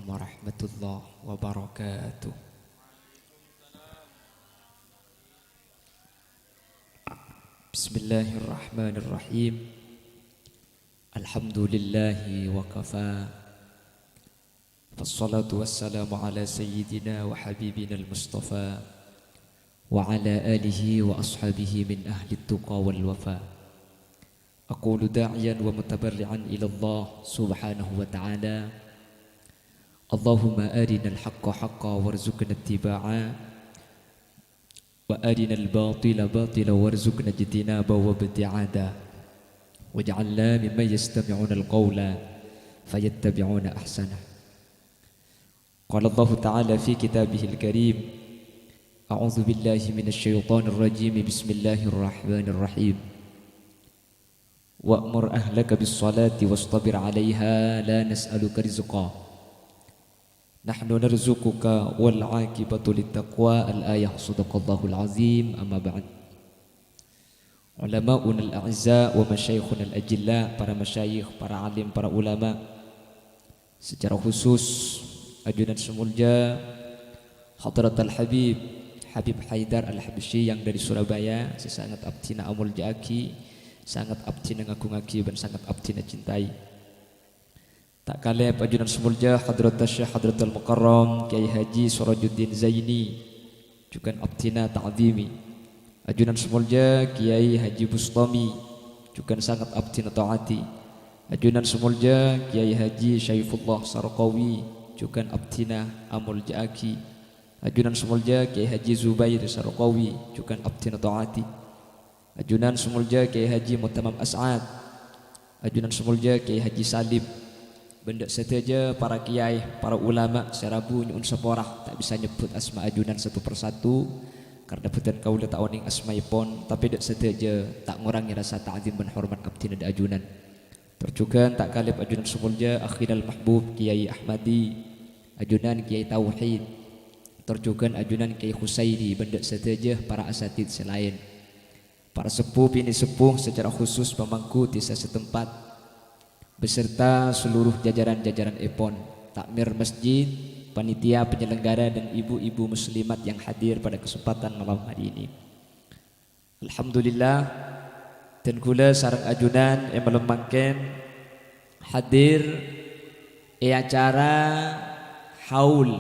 warahmatullahi wabarakatuh. Bismillahirrahmanirrahim. Alhamdulillahi wa kafa. Wassalatu wassalamu ala sayyidina wa habibina al-mustafa wa ala alihi wa ashabihi min ahli tuqa wal wafa. Aqulu da'iyan wa mutabarri'an ila Allah subhanahu wa ta'ala. Allahumma arina al-haqqa haqqa warzuqna ittiba'a wa arina al-batila batila warzuqna ijtinaba wa ibti'ada waj'alna mimman yastami'una al-qawla fayattabi'una ahsana. Qala Allah ta'ala fi kitabihil karim, a'udzu billahi minasy syaithanir rajim, bismillahirrahmanirrahim. Wa'mur ahlaka bis-salati wastabir 'alaiha la nas'aluka rizqa nahnu narzuquka wal 'aqibatu littaqwa. Al-ayah. Shadaqallahul azim. Amma ba'd. Ulama'un al-a'izza wa masyayikhun al-ajilla, para masyayikh, para alim, para ulama, secara khusus ajudan semulja Hadrat al-Habib Habib Haidar al-Habsyi yang dari Surabaya, sangat abtina amul jaki, sangat abtina ngagungaki dan sangat abtina cintai. Tak kalah ajudan semulja Hadrat Syekh Hadratul Mukarram Kiai Haji Surajuddin Zaini, juga abtina ta'zimi. Ajudan semulja Kiai Haji Bustami, juga sangat abtina taati. Ajudan semulja Kiai Haji Syaifullah Sarqawi, juga abtina amul jaki. Ajudan semulja Kiai Haji Zubair Sarqawi, juga abtina taati. Ajudan semulja Kiai Haji Mutamam As'ad. Ajudan semulja Kiai Haji Salim. Benda seteja para kiai, para ulama serabu nyun seporah, tak bisa nyebut asma ajunan satu persatu karena betul kaula tak oning asmaipun, tapi dak seteja tak ngurangi rasa ta'zim dan hormat abdina da ajunan. Terjugan tak kalip ajunan semulja akhirul mahbub Kiai Ahmadi, ajunan Kiai Tauhid. Terjugan ajunan Kiai Husaini, benda seteja para asatid selain para sepuh ini sepuh secara khusus pemangku desa setempat beserta seluruh jajaran-jajaran EPON, takmir masjid, panitia penyelenggara dan ibu-ibu muslimat yang hadir pada kesempatan malam hari ini. Alhamdulillah, dan kula sareng ajunan yang melemangkan hadir acara haul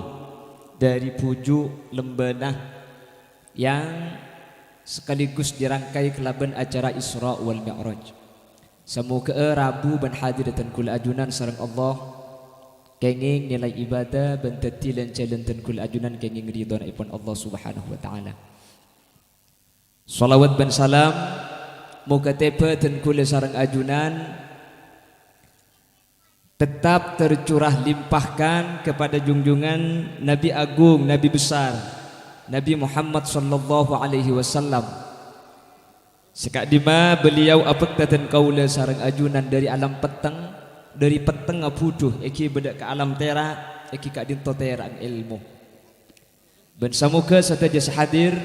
dari pujuk lembenah yang sekaligus dirangkai kelaban acara Isra wal Mi'raj. Semoga Rabu ban hadir dan kul ajunan sareng Allah kenging nilai ibadah ban tetilan dan kul ajunan kenging ridho ipun Allah subhanahu wa ta'ala. Salawat ban salam moga tepa dan kul sareng ajunan tetap tercurah limpahkan kepada junjungan Nabi Agung, Nabi besar, Nabi Muhammad sallallahu alaihi wasallam. Sekak dima beliau apek dan kaula sareng ajunan dari alam peteng, dari peteng apuduh eki bedak ke alam tera, eki kak dinto terang ilmu. Ben samuka sataja sehadir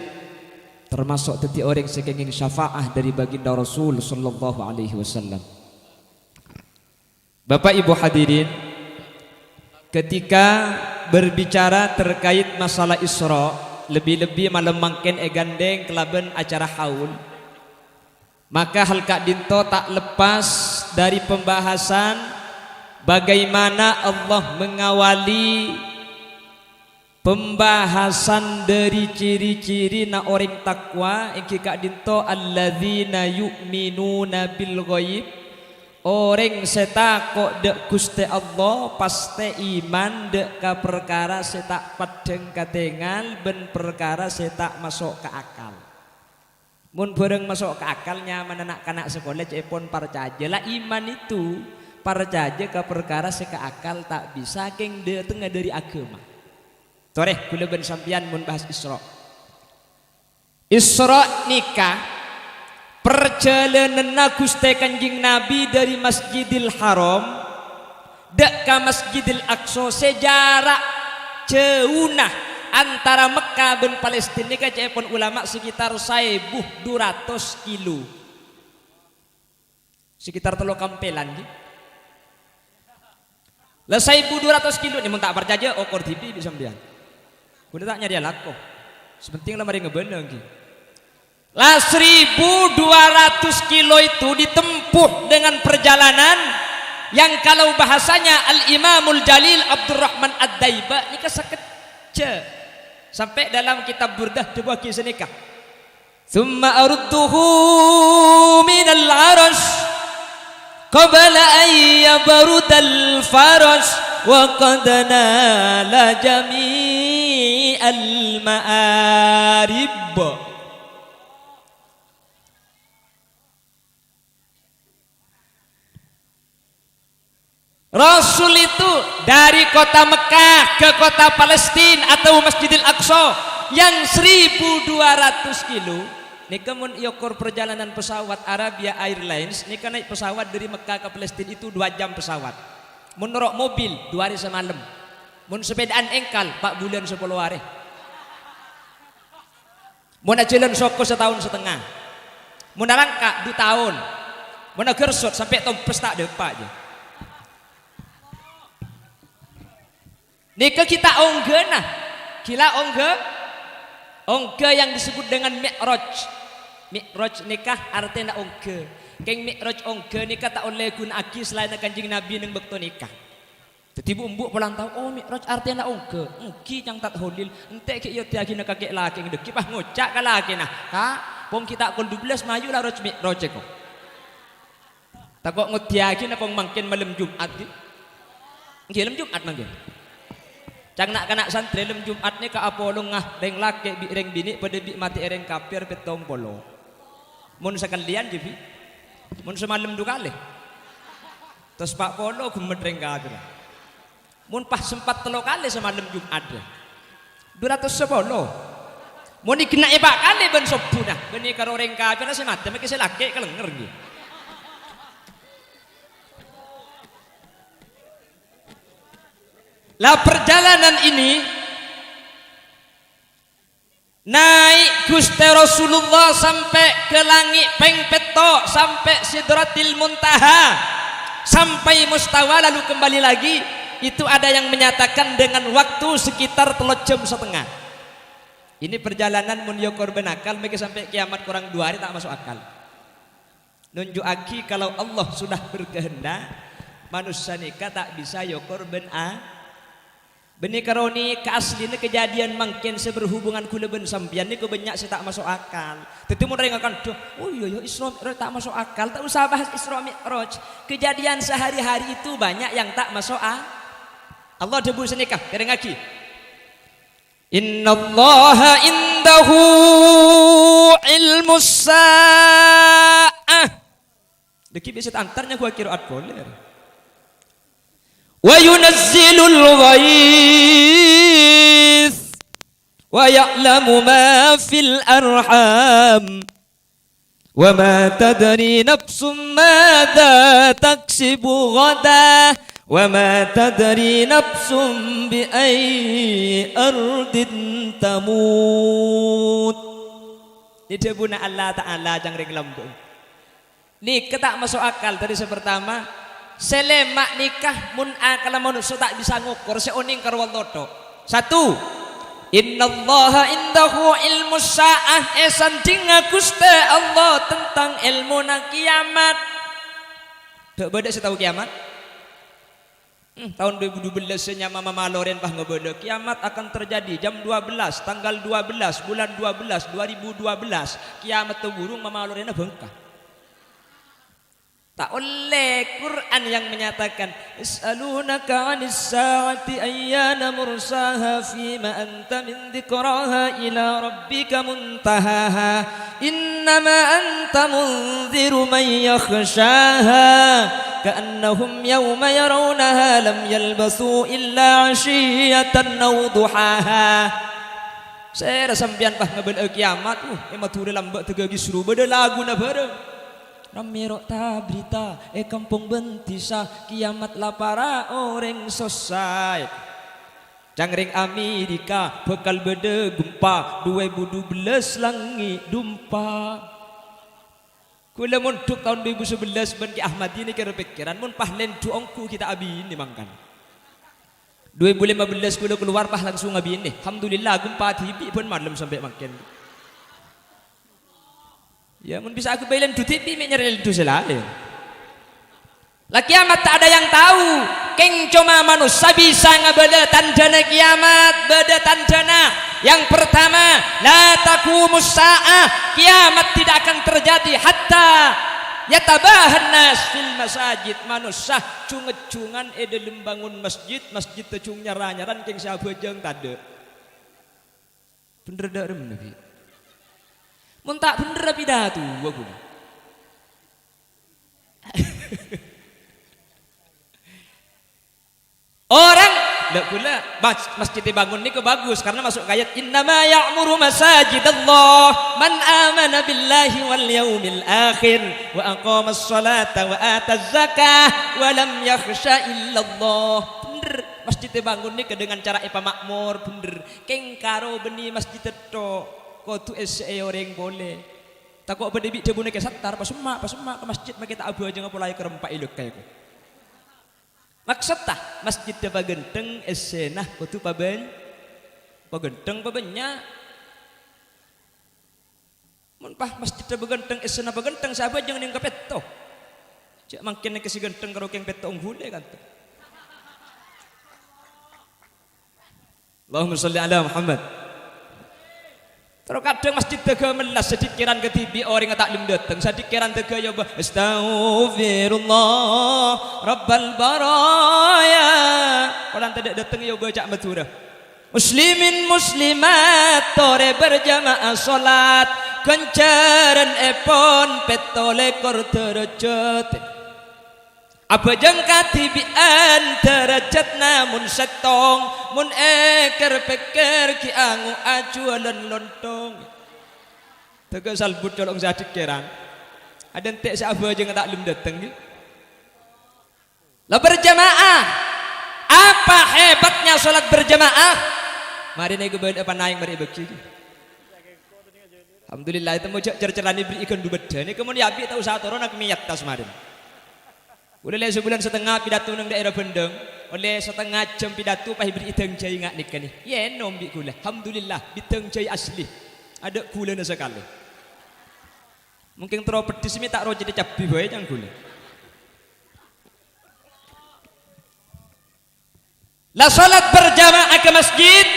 termasuk teti orang sekenging syafaah dari baginda Rasul sallallahu alaihi wasallam. Bapak Ibu hadirin, ketika berbicara terkait masalah Isra, lebih-lebih malam mangken gandeng kelaban acara haul, maka hal kak dinto tak lepas dari pembahasan bagaimana Allah mengawali pembahasan dari ciri-ciri na orang takwa. Iki kak dinto alladzina yu'minuna bil ghaib, orang setakok dek Gusti Allah pasti iman dek ka perkara setak padeng katengal ben perkara setak masuk ke akal. Mun bareng masuk ke akalnya anak kanak sekolah cepon percaya lah iman itu percaya ke perkara seka akal tak bisa keng de tengah dari agama. Toreh kula ben sampeyan mun bahas Isra. Isra nikah perjalanan Gusti Kanjeng Nabi dari Masjidil Haram dek ka Masjidil Aqsa sejarak ceunah antara Mekah dan Palestina ka cepon ulama sekitar 1.200 kilo, sekitar 3 kampelan. Lah 1.200 kilo ni mun tak percaya okor TV bisa sampean. Kudu tak nyari laku. Sepenting lah mari ngebeneng ki. Lah 1.200 kilo itu ditempuh dengan perjalanan yang kalau bahasanya Al-Imamul Jalil Abdurrahman Ad-Daiba ni kesekece sampai dalam kitab Burdah sebuah kisah nikah. Thumma arudduhu minal arash qabla an yabrudal farash wa qad nala jami'al ma'arib. Rasul itu dari kota Mekah ke kota Palestina atau Masjidil Aqsa yang 1.200 kilo. Nika mun yokor perjalanan pesawat Arabia Airlines, nika naik pesawat dari Mekah ke Palestina itu 2 jam pesawat. Mun norok mobil 2 hari semalam. Mun sepedaan engkal 4 bulan 10 hari. Mun jalan soko setahun setengah. Mun langka 2 tahun. Mun gersot sampai tompes tak depak aja. Nika kita onggena, kila ongge yang disebut dengan Mi'raj. Mi'raj nikah artinya ongge. Keng Mi'raj ongge nikah tak oleh guna aki selain kanjeng Nabi neng bekto nikah. Tetibu umbuk pulang tahu, oh Mi'raj artinya ongge. Engki yang tak holil, entek ki yo tiagi nak kakek laki ngedeki pah ngocak ka laki nah. Ha, pom kita kol 12 Mayu lah roj Mi'raj ko. Takok ngotiagi na pong mangkin malam Jumat ki. Nggih malam Jumat mangkin. Cang nak kanak santri lem Jumat ni ka Apollo ngah reng laki bi reng bini pada bi mati reng kafir petong polo. Mun sekalian je bi. Mun semalam 2 kali. Terus Pak Polo gemet reng kafir. Mun pas sempat 3 kali semalam Jumat. 210. Mun dikena 4 kali ben sobuna. Beni karo reng kafir se mate mek se laki kelenger nggih. Lah perjalanan ini naik Gusti Rasulullah sampai ke langit pengpeto, sampai Sidratil Muntaha, sampai Mustawa lalu kembali lagi. Itu ada yang menyatakan dengan waktu sekitar 3 jam setengah. Ini perjalanan mun yo korban akal mereka sampai kiamat kurang 2 hari tak masuk akal. Nunjuk aki kalau Allah sudah berkehendak manusia nikah tak bisa yo korban Beni karoni keaslinya kejadian mangkin seberhubungan kula ben sampeyan niku banyak saya tak masuk akal. Tentu mun rengakan doh, oh iya Isra Mi'raj tak masuk akal, tak usah bahas Isra Mi'raj. Kejadian sehari-hari itu banyak yang tak masuk akal. Allah debu senikah, dereng lagi. Innallaha indahu ilmus sa'ah. Deki bisa antarnya gua qiraat boleh. وينزل الغيث ويعلم ما في الأرحام وما تدري نفس ماذا تكسب غدا وما تدري نفس بأي أرض تموت. Ini debuna Allah Ta'ala jangring lambung. Ini ketak masuk akal dari pertama. Selemak nikah mun akal manusia tak bisa ngukur seoning karo loto. 1. Innallaha indahu ilmus sa'ah esanding Gusti Allah tentang ilmu na kiamat. Dek beda setahu kiamat. Tahun 2012 nyama Mama Loren pah ngebeda kiamat akan terjadi jam 12 tanggal 12 bulan 12 2012 kiamat terburung Mama Loren bengkak. Tak oleh Quran yang menyatakan is'alunaka 'anis sa'ati ayyana mursaha fima anta min dzikraha ila rabbika muntahaha innama anta munziru man yakhshaha ka'annahum yawma yarawnaha lam yalbasu illa 'ashiyatan aw duhaha. Saya sampean pah ngebel kiamat emang tuh lambat tegagi suruh beda lagu na bareng. Ramirok ta berita kampung bentisa kiamat lah para orang selesai. Jangring Amerika bekal beda gempa 2012 langit dumpa. Kula munduk tahun 2011 ben ki Ahmad ini kira pikiran mun pah len duongku kita abi ini mangkan. 2015 kulo keluar pah langsung ngabin deh. Alhamdulillah gempa TV pun malam sampai makin. Ya mun bisa aku bailan du TV mek nyari du selain. Lah kiamat tak ada yang tahu. Keng cuma manusia bisa ngabeda tandana kiamat, beda tandana. Yang pertama, la taqumus saah, kiamat tidak akan terjadi hatta yatabahan nas fil masajid, manusia cunget-cungan dalam bangun masjid, masjid tecung nyara-nyaran keng sabajeng tade. Bener dak rem nabi. Mun tak bener pidato aku. Orang ndak pula masjid dibangun ni bagus karena masuk ayat innama ya'muru masajidallah man amana billahi wal yaumil akhir wa aqamas salata wa ataz zakah wa lam yakhsha illallah. Bener masjid dibangun ni dengan cara epa makmur bener keng karo beni masjid tok kudu SE orang boleh takok bedebi jebune ke satar pas emak ke masjid make tak abu aja ngapulai kerempak iluk kayakku. Maksud tah masjid da bagenteng esenah kudu pagenteng pabenya. Mun pah masjid da bagenteng esenah bagenteng sahabat jangan ning kapetto. Cek mangkin ke si genteng karo keng petto unggule kan. Allahumma sholli ala Muhammad. Terus kadang masjid tega melas sedikiran ketibi orang tak lim dateng sedikiran tega ya astaghfirullah rabbal baraya orang tidak dateng ya baca maturah muslimin muslimat tore berjamaah salat kencaran epon petole kor derajat apa jangka tibian derajat namun setong mun eker peker ki angu ajualan lontong tega salbut colong sadik kerang ada entek sahabat aja tak lim dateng lah berjamaah apa hebatnya salat berjamaah mari nek beul apa naik mari beki alhamdulillah itu mau cercerani beri ikan dubedane kemudian abi tahu satu orang nak miyat tas marin oleh sebulan setengah pidato nang daerah Bendeng, oleh setengah jam pidato pah beri iteng jai ngak nikah ni. Ya nom bi kula. Alhamdulillah biteng jai asli. Ada kula na sekali. Mungkin terlalu pedis mi tak ro jadi cabi bae jang kula. La salat berjamaah ke masjid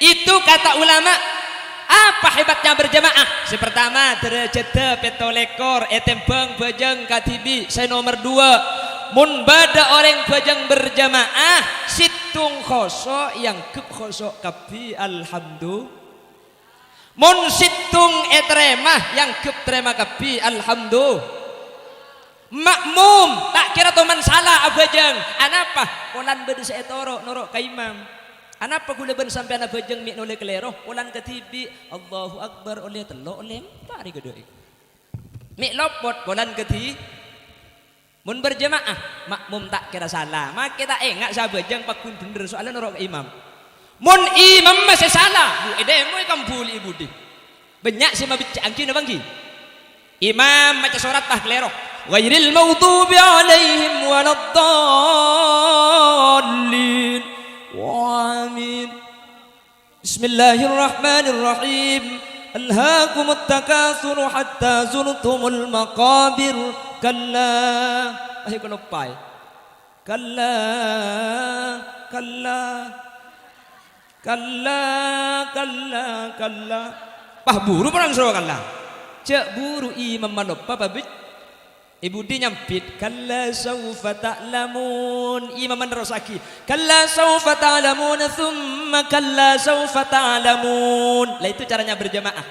itu kata ulama apa hebatnya berjamaah? Pertama derajat petolekor etembang bajang katibi. Saya nomor 2 mun bada orang bajang berjamaah situng khoso yang kep khoso kapi alhamdulillah mun situng etremah yang kep terima kapi alhamdulillah makmum tak kira teman salah abajang anapa kolan beda seetoro norok ka imam anapa gula ben sampai anak bajang mik noleh kelero ulan ketibi Allahu Akbar oleh telo oleh pari gedoi mik lopot ulan keti mun berjamaah makmum tak kira salah mak kita engak sabajang pakun bener soalnya norok imam mun imam masih salah bu edemo kampuli ibu di banyak sih mabicak angki na bangki imam maca surat tah kelero ghairil maghdubi alaihim waladdallin Amin. Bismillahirrahmanirrahim. Alhaakumut takatsur hatta zurtumul maqabir. Kalla. Ayo kelopai. Kalla. Pah buru perang sura kalla. Cek buru imam manoppa babit. Ibu di nyampit kalla sawfa ta'lamun imam menerusaki kalla sawfa ta'lamun thumma kalla sawfa ta'lamun lah itu caranya berjamaah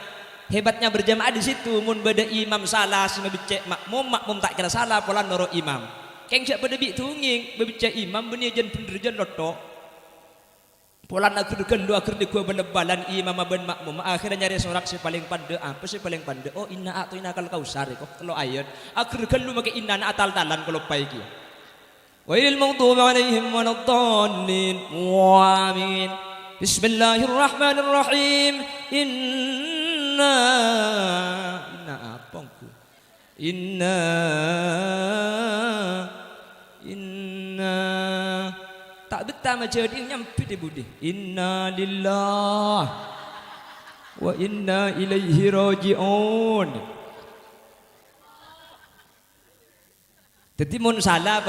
hebatnya berjamaah di situ mun beda imam salah sama bicek makmum tak kira salah pola noro imam keng cek beda bi tunging bebicek imam benih jen penderjan loto pola akhir kendo akhir di gua belebalan imam ben makmum akhirnya nyari sorak si paling pande apa si paling pande oh inna atau inna kal kausar kok telo ayat akhir kendo make inna atal talan kalau paiki wailil maghdubi alaihim waladdallin amin bismillahirrahmanirrahim inna apangku inna tak betul pertama jadi nyempit ibu deh. Inna lillah wa inna ilaihi raji'un. Jadi mun salah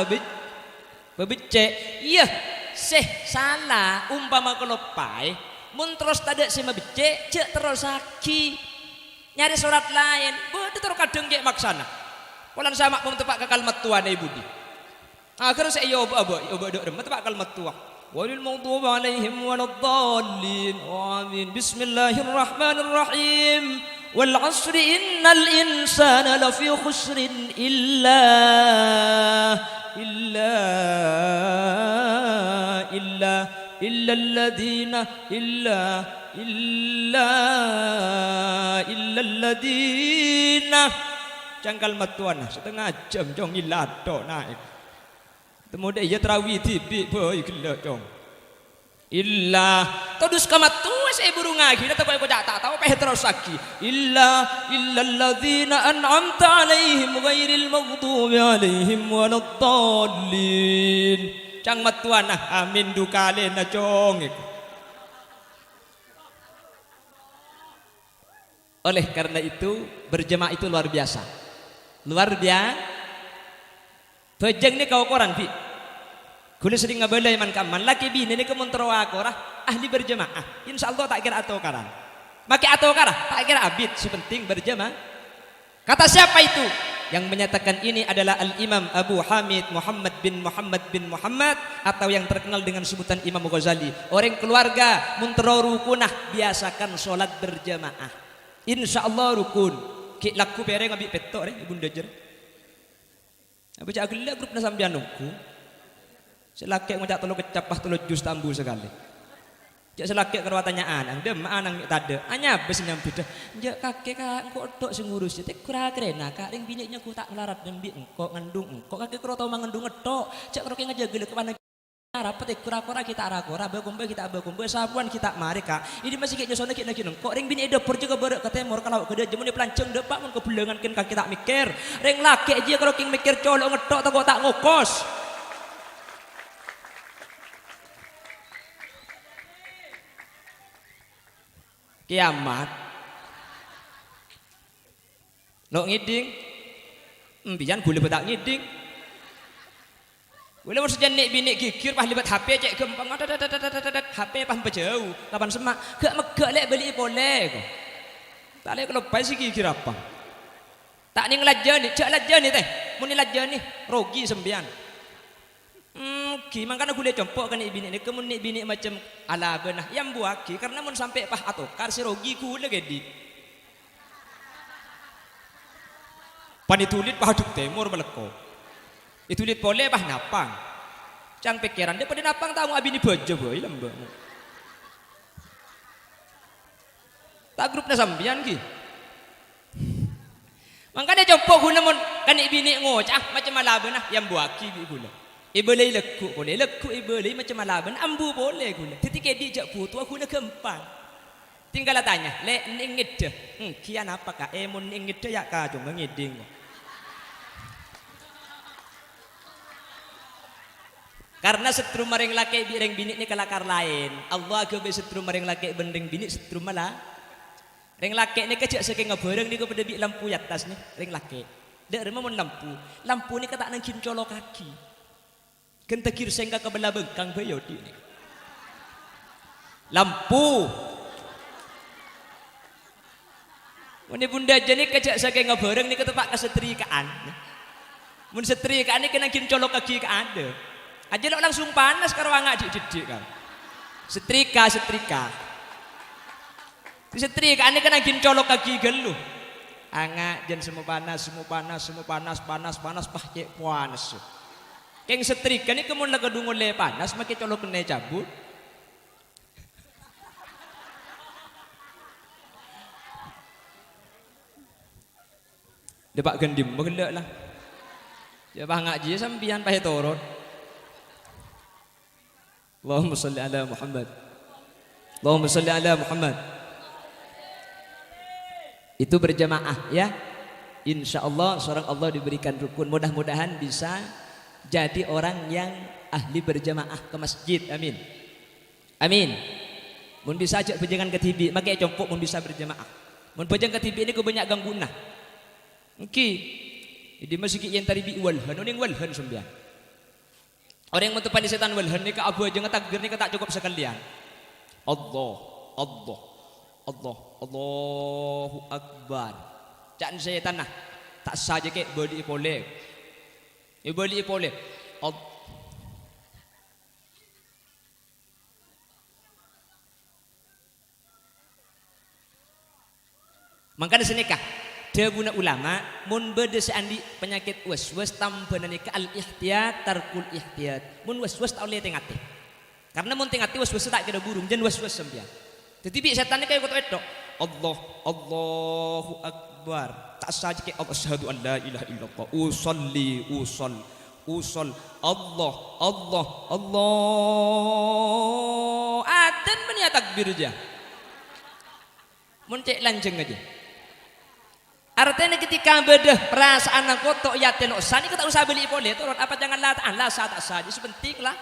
babicek, iya seh salah umpama kelopai, mun terus tadi si mabicek, cek terus saki nyari surat lain, bodoh terus kadang cek maksana. Walan sama pun tepak ke kalimat tua nih budi. Akhirnya saya oba dok remet tepak kalimat tua. Walil maghdubi alaihim waladdallin. Amin. Bismillahirrahmanirrahim. Wal 'asri innal insana lafi khusrin illa alladina cangkal matuan setengah jam jong ilato naik temu deh ya terawih tibi boy gila jong illa todus kamat tua saya burung ngagi atau kau tak tahu apa terus lagi illalladzina an'amta alaihim ghairil maghdubi alaihim waladdallin cang matuan amin dukale na jong. Oleh karena itu berjemaah itu luar biasa. Luar biasa. Pejeng ni kau korang bi. Kulis sering ngabalai man kaman laki bini ni kemun terwako ahli berjemaah. Insyaallah tak kira atau karang. Maki atau karang tak kira abid. Sepenting berjemaah. Kata siapa itu? Yang menyatakan ini adalah Al-Imam Abu Hamid Muhammad bin Muhammad atau yang terkenal dengan sebutan Imam Ghazali. Orang keluarga muntero rukunah biasakan solat berjemaah. Insyaallah rukun. Ki laku pere ngabi petok ibunda jer. Apa cak gelak grup na sambian nungku. Selakek ngajak tolo kecapah tolo jus tambu sekali. Jak selakek kerwatanyaan ang dem anang tade. Anya bes nyampi dah. Jak kakek kak engko tok sing ngurus. Tek kura krena kak ring biniknya ku tak ngelarat dembi engko ngandung engko kakek kro tau mangandung etok. Jak kro ke ngajaga gelek mana rapat kura-kura kita arakora bakumbe kita bakumbe sabuan kita mari kak ini masih kayak nyosone kita nang kok ring bini dapur juga berek ke temor kalau gede jemun pelanceng depak mun kebelengan kin kaki tak mikir ring laki aja kalau king mikir colok ngetok tak tak ngokos kiamat lo ngiding mbiyan boleh betak ngiding. Wala mo sajan nek binik gigir pas libat HP cek gempeng HP pas bejauh kapan semak gak megak lek beli boleh kok. Tak lek lepas sih gigir apa. Tak ning lajani, jak lajani teh. Mun lajani rugi sembian. Gimana kana gule compok kan binik ni kemun nek binik macam ala benah yang buaki karena mun sampai pah atokar si rugi gule gedi. Panitulit pahaduk temur beleko. Itu lihat boleh bah napang, cang pikiran dia pada napang tahu abi ni baca boy lembah. Tak grupnya sambian ki. Makanya jempok guna mon kan bini ngocah macam malaban yang buaki bi guna. Ibelai lekuk boleh lekuk ibelai macam malaban ambu boleh guna. Ketika dia jak putu guna gempang. Tinggal tanya, le ingit deh. Kian apakah? Mun ingit deh ya kajong ngiding. Karena setrum maring laki bireng bini ni kelakar lain. Allah ke be setrum maring laki bendeng bini setrum malah. Reng laki ni kecak saking ngabareng ni kepada bi lampu atas ni reng laki. Dek remah mun lampu. Lampu ni kata nang kincolo kaki. Kenta kir sengka ke belah bengkang bayo di ni. Lampu. Mun bunda jani kecak saking ngabareng ni ketepak kesetrikaan. Mun setrikaan ni kena kincolo kaki ke ada. Aja lo langsung panas karo angak dik kan. Setrika. Setrika ane kan angin colok kaki gelu. Angak jen semua panas pah cek panas. Keng setrika ni kemun laga dungun le panas make colok kene cabut. Depak gendim begelak lah. Ya bah ngak je sampian pahe torot. Allahumma salli ala Muhammad. Allahumma salli ala Muhammad. Itu berjamaah ya. Insya Allah seorang Allah diberikan rukun. Mudah-mudahan bisa jadi orang yang ahli berjamaah ke masjid. Amin. Amin. Mun bisa ajak bejangan ke TV, makai compok mun bisa berjamaah. Mun bejang ke TV ini ku banyak gangguan. Engki. Jadi masih yang tadi bi walhan, oning walhan sembian. Orang yang mentepani setan walhan ni ke abu aja takbir ni ke tak cukup sekalian. Allah, Allah, Allah, Allahu Akbar. Jangan setan nah. Tak saja ke beli boleh. Beli boleh. Maka di sini kah dia guna ulama mun beda seandi penyakit waswas tambah nanika al ihtiyat tarkul ihtiyat mun waswas tak boleh tengati karena mun tengati waswas tak kira burung jan waswas sembian tetapi setan ni kayak kota itu Allah Allahu Akbar tak saja kayak asyhadu an la ilaha illallah usolli usol Allah Allah Allah adan menia takbir aja mun cek lanceng aja. Artinya ketika beda perasaan nak kotok ya telok sani kita usah beli boleh turun apa jangan lah sah tak sah itu penting lah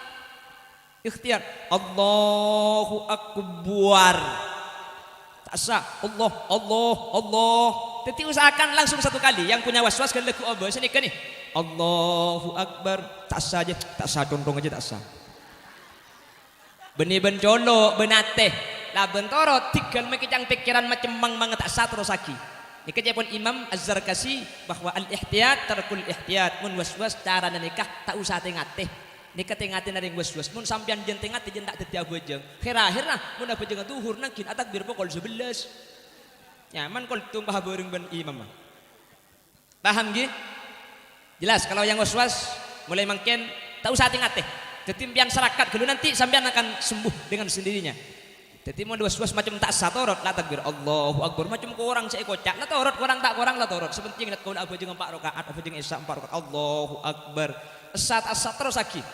ikhtiar Allahu Akbar tak sah Allah tapi usahakan langsung satu kali yang punya waswas kan leku obo sini kan nih Allahu Akbar tak sah aja tak sah condong aja tak sah benih bencolo benate lah bentorot tiga mekicang pikiran macam mang tak sah terus lagi. Ini kejadian Imam Az-Zarkasi bahwa al-ihtiyat tarkul ihtiyat mun waswas cara nikah tak usah tengate nikah tengate naring waswas mun sampean jen tengate jen tak dadi abojeng akhir-akhir nah mun abojeng duhur nang kin atakbir pokol 11 nyaman kol tumpah bareng ben imam paham nggih jelas kalau yang waswas mulai mangken tak usah tengate ketimpian serakat dulu nanti sampean akan sembuh dengan sendirinya. Jadi mau was-was macam tak satorot lah takbir Allahu Akbar macam orang saya kocak lah torot orang tak orang lah torot sepenting lihat kau apa jeung 4 rakaat apa jeung isya 4 rakaat Allahu Akbar asat terus lagi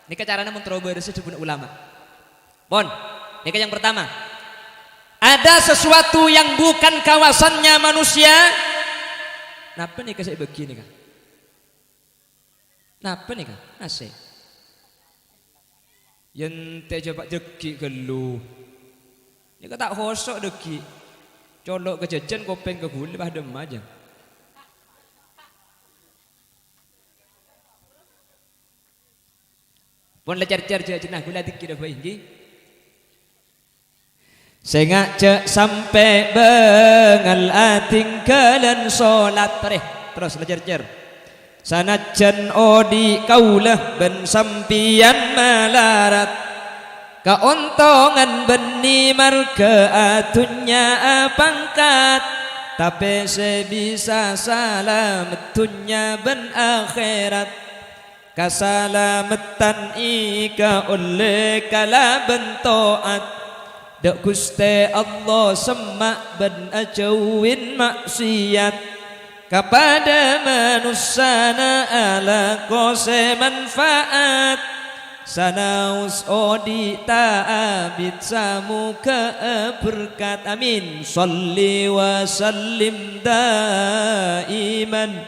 ini caranya mun terobos disebut ulama pon ini yang pertama ada sesuatu yang bukan kawasannya manusia napa nih kasih begini kan napa nih kan nase yang coba jeki gelu ini kata khosok deki colok ke jajan kopeng ke gula padem aja pun lecar-car jenah gula dikira baik nggih sengak cek sampai bengal ating kalian salat terus lecar-car sanajan odi kaulah ben sampian malarat keuntungan benih marga atunya pangkat tapi sebisa salametunya ben akhirat kasalamatan ika oleh kala bentoat dak Gusti Allah semak ben ajauin maksiat kepada manusia ala kose manfaat sanaus odi ta'abid samu berkat amin salli wa sallim daiman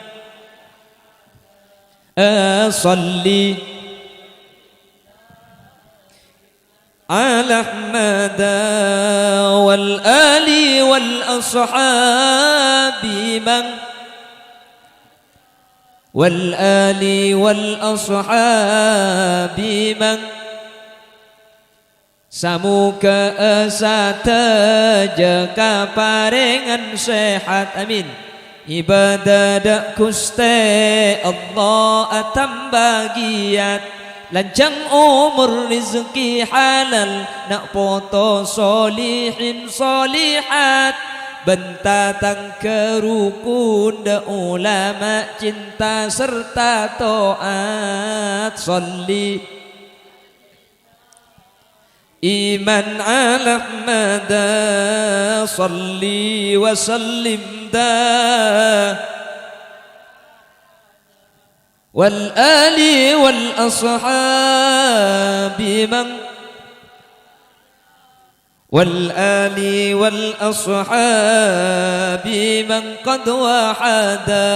salli ala ahmada wal ali wal ashabi man والآل والأصحاب من samuka asata kaparengan sehat amin ibadah dak Gusti Allah atam bagiat lanjang umur rezeki halal nak poto solihin solihat bentatang kerukun da ulama cinta serta taat salli iman ala ahmada salli wa sallim da wal ali wal ashabi man والآل والأصحاب من قد وحدا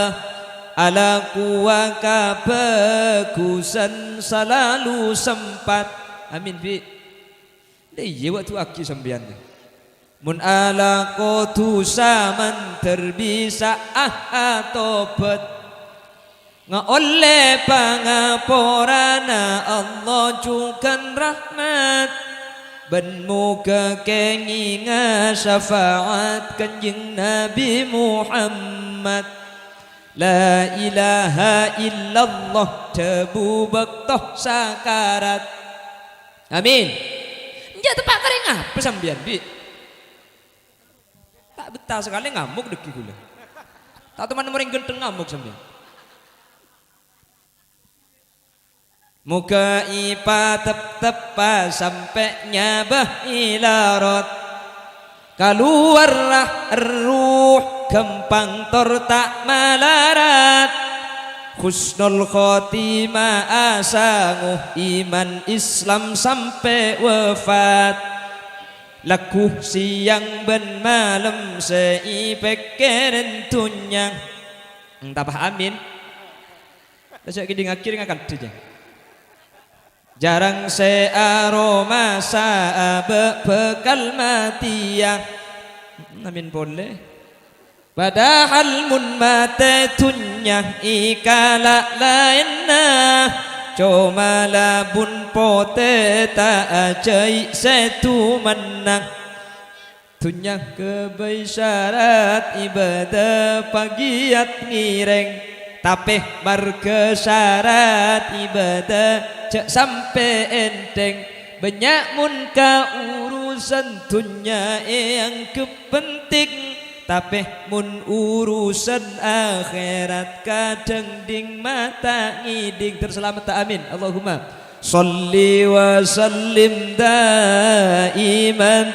ala kuwa kabagusan selalu sempat. Amin bi. Iya waktu aki sambian. Mun ala kotusa man terbisa tobat oleh pangaporana Allah cukan rahmat ben muka kenginga syafaat kanjeng Nabi Muhammad. La ilaha illallah tebu bektoh sakarat. Amin. Ya tepak kering apa sambian bi? Tak betah sekali ngamuk deki gula. Tak teman mering genteng ngamuk sambian. Muka ipa tep-tepa sampai nyabah ilarot. Keluarlah ruh kempang tor tak malarat. Husnul khotimah asanguh iman Islam sampai wafat. Laku siang ben malam seipeken tunyang. Tabah amin. Besok kita ngakhir ngakan saja. Jarang searoma saabe bekal matiya. Amin boleh. Padahal mun mate tunyah ikala lainna. Cuma labun pote tak ajai setu menang. Tunyah kebai syarat ibadah pagiat ngireng. Tapi bar kesyarat ibadah cek sampai enteng. Banyak mun ka urusan tunya yang kepenting. Tapi mun urusan akhirat kadang ding mata ngiding. Terselamat tak amin. Allahumma salli wa sallim daiman.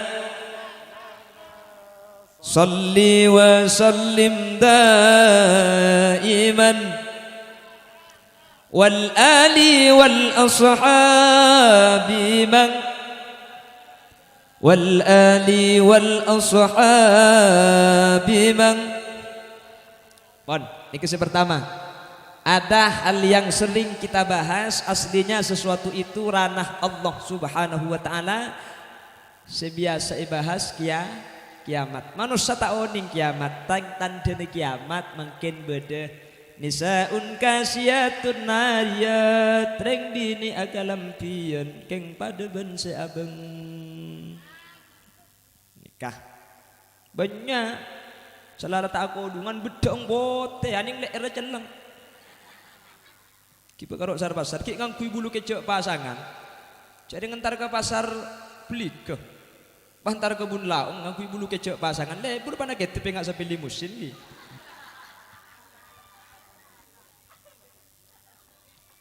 Salli wa sallim daiman. Wal ali wal ashabi man wal ali wal ashabi man. Pon, ini kisah pertama. Ada hal yang sering kita bahas, aslinya sesuatu itu ranah Allah Subhanahu wa taala. Sebiasa ibahas kiamat. Manusia tak oning kiamat, tandane kiamat mungkin beda. Nisaun kasiyatun nariyat, reng dini agalampian keng pada ben seabeng. Banyak selara tak kodungan bedong bote aning lek era celeng kipa karo pasar pasar ki ngangkui bulu kecok pasangan jadi ngentar ke pasar beli ke pantar ke bun laung ngangkui bulu kecok pasangan le bulu pana ketep ngak sampai limusin ki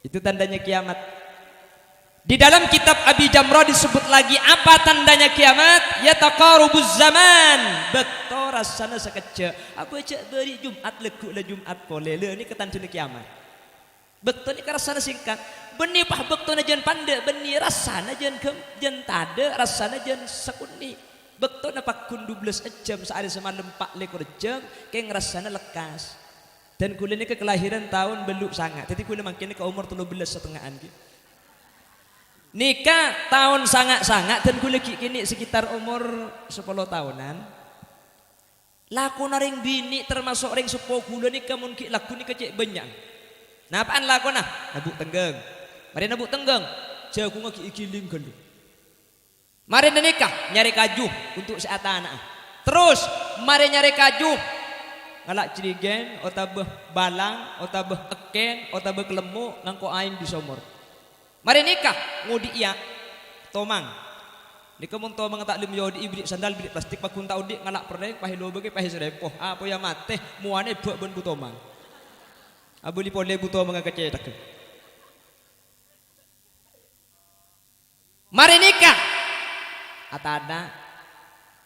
itu tandanya kiamat. Di dalam kitab Abi Jamrah disebut lagi apa tandanya kiamat? Ya taqarubuz zaman. Bekto rasana sekecek. Apa cek beri Jumat leku le Jumat pole le ni ketandanya kiamat. Bekto ni rasana singkat. Beni pah bekto na jen pande beni rasana jen jen tade rasana jen sekuni. Bekto na pakun 12 jam sehari semalam 4 lekor jam keng rasana lekas. Dan kula ni kelahiran tahun beluk sangat. Jadi kula makin ke umur 13 setengahan gitu. Nikah tahun sangat-sangat dan gue lagi kini sekitar umur 10 tahunan. Laku naring bini termasuk ring sepo gula nikah mungkin laku nikah cek banyak. Nah apaan laku nah? Nabuk tenggeng. Mari nabuk tenggeng. Jago ngaki ikiling gandung. Mari nikah nyari kaju untuk seat anak. Terus mari nyari kaju ngalak cirigen, otabeh balang, otabeh eken, otabeh kelemu ngangko aing di somor. Mari nikah ngudi iya tomang. Nikah mun tomang tak lim yodi ibrik sandal ibrik plastik pakun tau dik ngalak perdek pahilo bagi pahis repoh. Apa ya mate muane buat ben butomang. Abu li pole butomang kecetak. Mari nikah. Atada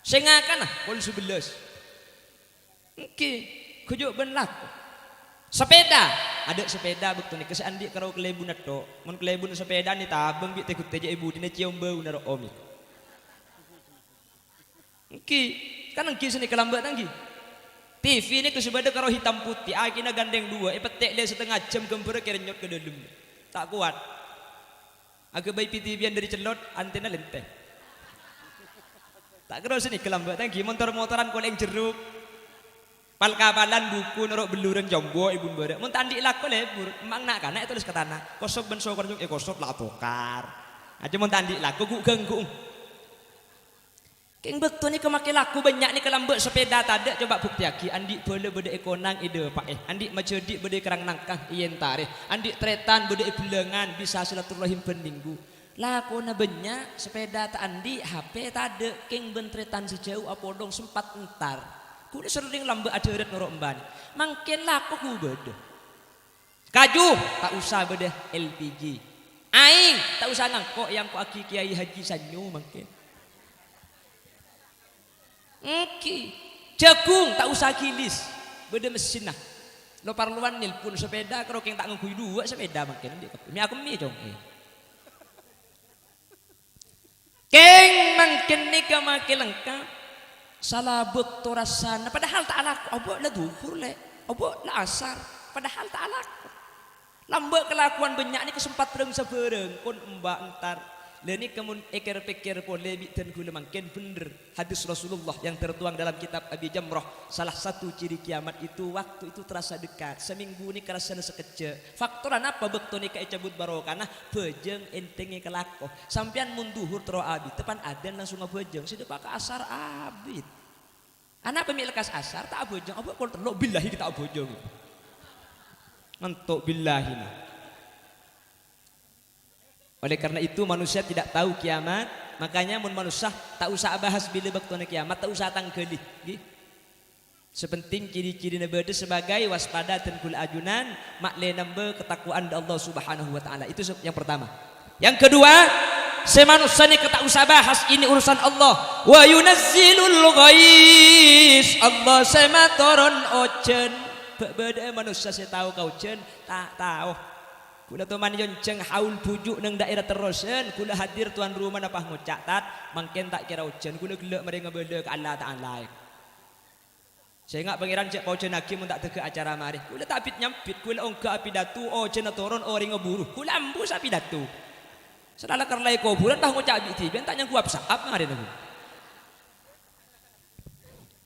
sengakan pol 11. Oke, kujuk ben laku. Sepeda, ada sepeda betul nih. Kesan di karo kelebun atau, mon kelebun sepeda nih tabeng bi tekut teja ibu dina cium bau naro omi. Oke, kan engki sini kelambat engki. TV ini kesebada karo hitam putih, akhirnya gandeng dua, petek dia setengah jam gembira kerenyot ke dalam. Tak kuat. Agak bayi PTV dari celot, antena lenteh. Tak kira sini kelambak tangki motor-motoran koleng jeruk. Pal kapalan buku norok beluran jombo ibu badak. Mun tandik laku lebur, emang nak kana tulis ke tanah. Kosok ben sokor kosok lah tokar. Aja mun tandik laku ku ganggu. Keng betul ni kemake laku banyak ni kelambak sepeda tadak coba bukti aki andik bele bede ekonang ide pak andik macedik bede kerang nangkah ien tareh andik tretan bede belengan bisa silaturahim peninggu laku na banyak sepeda tak andik HP tadak keng bentretan sejauh apodong sempat entar kuda sering lambak aderet norok emban mangken laku ku bede kaju tak usah bede LPG aing tak usah ngangkok yang ku aki kiai haji sanyu mangken jagung tak usah kilis beda mesin nah lo parluan nilpun sepeda kalau keng tak ngekui dua sepeda makin dia mi aku mi dong keng makin ni makin lengkap salah bekto rasana padahal tak laku obok lah duhur le obok lah asar padahal tak laku lambak kelakuan banyak ni kesempat pereng sebereng kon mbak entar leni kemun eker pikir polemik dan gula makin bener hadis Rasulullah yang tertuang dalam kitab Abi Jamrah salah satu ciri kiamat itu waktu itu terasa dekat seminggu ni kerasa sekejap faktoran apa bekto ni kai cabut barokah nah bejeng entenge kelako sampean munduhur tero abi tepan aden langsung ngabejeng sida pak asar abid anak pemilik lekas asar tak abejeng apa kol terlo billahi kita abejeng mentok billahi nah. Oleh karena itu manusia tidak tahu kiamat, makanya mun manusia tak usah bahas bila baktona kiamat, tak usah tangkeli. Sepenting ciri-ciri nabi sebagai waspada dan kul ajunan, makle nambe ketakwaan Allah Subhanahu wa taala. Itu yang pertama. Yang kedua, semanusia ni tak usah bahas ini urusan Allah. Wa yunazzilul ghais. Allah sema turun ojen. Beda manusia saya tahu kau jen, tak tahu. Kula teman yonceng haul pujuk nang daerah terusen kula hadir tuan rumah apa ngucatat mangken tak kira ujian kula gelak mereka bela ke Allah Ta'ala saya ingat pangeran cek paujen hakim tak tege acara mari kula tak pit nyampit kula ongka api datu ojen turun orang ngeburu kula ambus api datu sedala kerlai kuburan dah ngucap biti ben tak nyangku apsap mari aku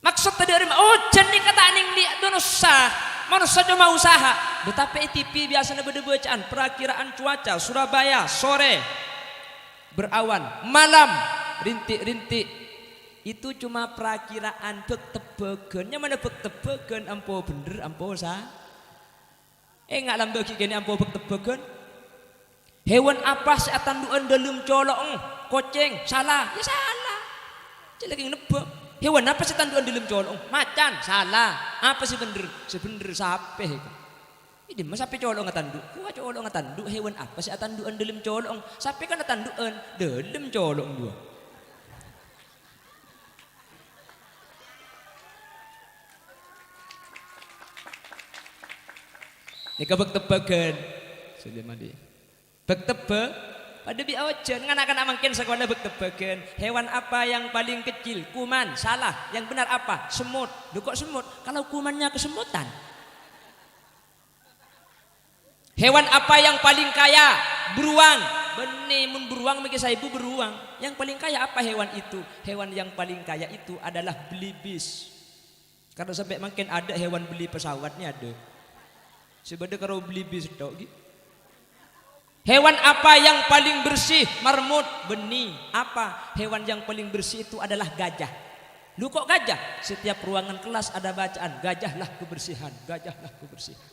maksud tadi ojen ni kata ning dia donosa manusia cuma usaha betapa TV biasanya bacaan perakiraan cuaca Surabaya sore berawan malam rintik-rintik itu cuma perakiraan bek-tebegennya mana bek-tebegen ampo bener ampo sah nggak lambaki gini ampo bek-tebegen hewan apa seatan duan dalam colong koceng salah ya salah jadi lagi nebak hewan apa sih tanduan dalam colong? Macan, salah. Apa sih bener? Sebener sape. Ini mas sape colong ngatandu. Gua colong ngatandu. Hewan apa sih tanduan dalam colong? Sape kan tanduan dalam colong dua. Ini kabek tebagan. Sudah mandi. Bek tebak. Pada biawajan anak-anak mungkin sekolah bertebagan hewan apa yang paling kecil kuman salah yang benar apa semut lu kok semut kalau kumannya kesemutan hewan apa yang paling kaya beruang benih mun beruang mikir saya ibu beruang yang paling kaya apa hewan itu hewan yang paling kaya itu adalah belibis karena sampai mungkin ada hewan beli pesawatnya ada sebenarnya kalau belibis dok gitu. Hewan apa yang paling bersih? Marmut, benih. Apa? Hewan yang paling bersih itu adalah gajah. Lu kok gajah? Setiap ruangan kelas ada bacaan, gajahlah kebersihan, gajahlah kebersihan.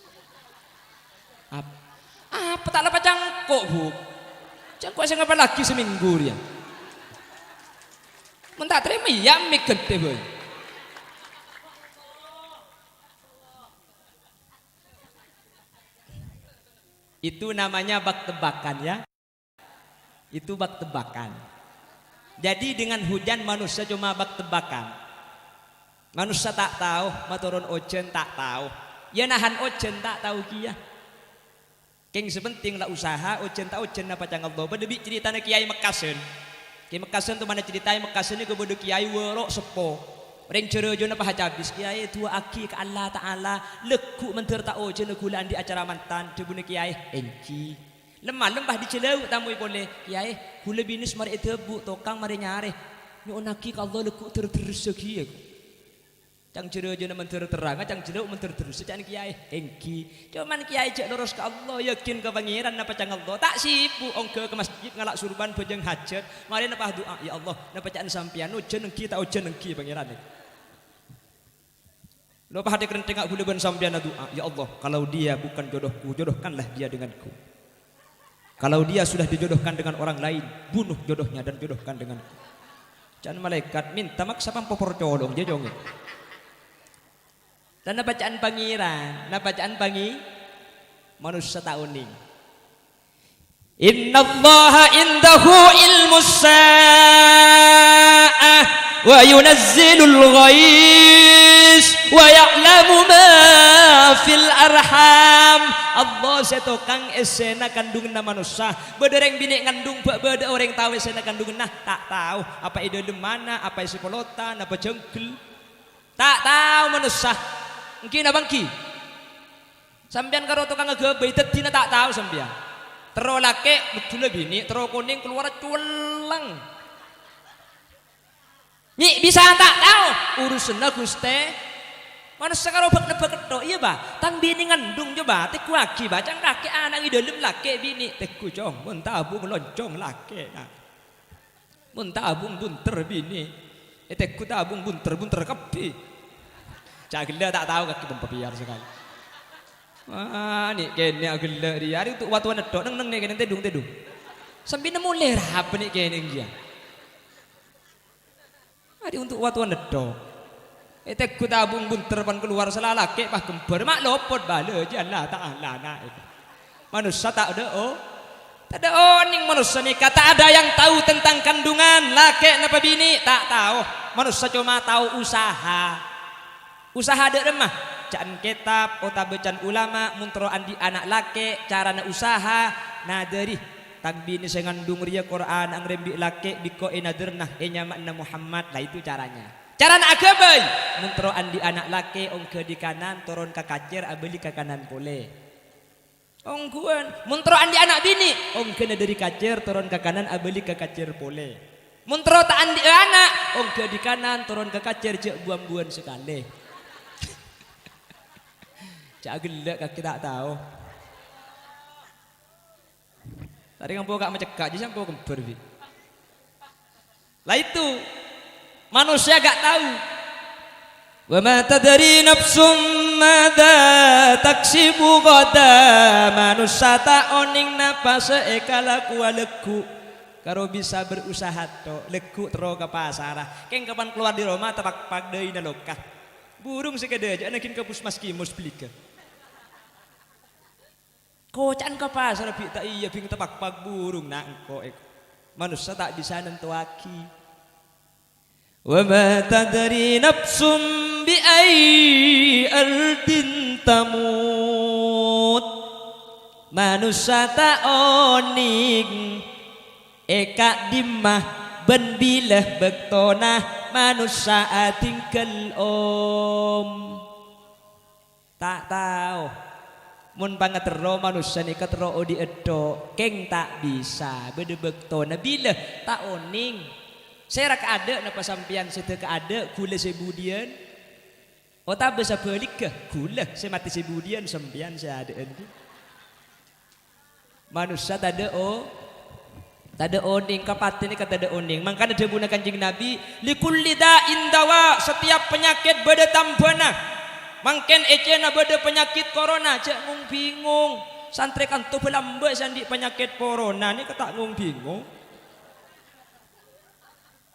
Apa tak lepas cangkok, Bu? Cangkok saya ngapa lagi seminggu dia? Mentak terima ya mik gede, Bu. Itu namanya bak tebakan ya. Itu bak tebakan. Jadi dengan hujan manusia cuma bak tebakan. Manusia tak tahu, maturun ojen tak tahu. Ya nahan ojen tak tahu kia. Keng sepenting lah usaha ojen tak ojen apa cang Allah. Bedebi ceritanya Kiai Mekasen. Kiai Mekasen tu mana ceritanya Mekasen ni kebodo Kiai Werok Sepo. Orang cerejo na pahacabis kiai tua aki ke Allah Ta'ala lekuk mentir ta'o jena gulaan di acara mantan tebuna kiai enci lemah lembah dicelau tamu boleh kiai gula binis mari tebu tokang mari nyare ni onaki ka Allah lekuk terus segi aku cang cerejo na mentir terang cang celau mentir terus cang kiai enci cuman kiai cek lurus ke Allah yakin ke pangeran napa cang Allah tak sipu ongke ke masjid ngalak surban bojeng hajat mari napa doa ya Allah napa cang sampian ujen engki tak ujen engki pangeran Lepas hati keren tengok gula ben sambiana doa, ya Allah, kalau dia bukan jodohku, jodohkanlah dia denganku. Kalau dia sudah dijodohkan dengan orang lain, bunuh jodohnya dan jodohkan denganku. Jangan malaikat minta maksa pampor colong dia jongin. Dan bacaan pangeran, bacaan pangi manusia tauning. Inna Allaha indahu ilmus sa'ah wa yunazzilul ghais wa ya'lamu ma fil arham. Allah setokang esena kandungan manusia bedereng bini ngandung beda orang tahu esena kandungan tak tahu apa ide mana apa isi polotan apa jengkel tak tahu manusia mungkin abangki sampean karo tukang ngegebei tetina tak tahu sampean tero lake betul bini tero kuning keluar culang Nyi bisa tak tahu urusannya Guste manusia kalau bak tok iya ba tang bini ngandung coba teku aki bacang kaki anak di dalam laki bini teku cong mun tabung loncong laki nah mun tabung bunter bini teku tabung bunter kapi cagila tak tahu kaki pempapiar sekali nih kene agila dia hari untuk watuan tok neng nih kene tedung sambil nemu lerap nih kene dia hari untuk watuan tok Teku tabung bunter pan keluar selalake pah kembar mak lopot bala jalla ta'ala na manusia tak ada tak ada ning manusia ni kata ada yang tahu tentang kandungan laki napa bini tak tahu manusia cuma tahu usaha ada remah can kitab ota becan ulama muntro andi anak laki carana usaha nah dari tang bini saya ngandung ria Quran ang rembi laki biko enadernah enyamakna Muhammad lah itu caranya cara nak agabay muntro andi anak laki ongke di kanan turun ke kacer abeli ke kanan boleh ongkuan muntro andi anak bini ongke dari kacer turun ke kanan abeli ke kacer boleh muntro tak andi anak ongke di kanan turun ke kacer cek buang-buang sekali cak gelak kaki tak tahu tadi ngampu kak mencekak jadi sampai kembar lah itu manusia gak tahu. Wa ma tadri nafsum madza taksibu gada manusia tak oning napa seekala kualeku karo bisa berusaha to leku tero ke pasar keng kapan keluar di Roma tapak deui na lokah burung sekede aja anakin ke pusmas kimus blika kocan ke pasar bi tak iya bing tapak burung nak engko manusia tak bisa nentuaki wa ma tadri nafsum bi ai ardin tamut manusia tak oning eka dimah ben bilah bektona manusia tinggal tak tahu mun pangatero manusia ni katero di edo keng tak bisa bede bektona bila tak oning saya rak ada napa sampian sete ka ada gula sebudian ota bisa balik ke gula saya mati sebudian sampian saya ada enti manusia tak ada oning kapati ni kata ada oning makanya dia guna kanjing Nabi likulli da'in dawa setiap penyakit beda tambana mangken ecena beda penyakit corona cek ngung bingung santri kanto belamba sandi penyakit corona ni kata ngung bingung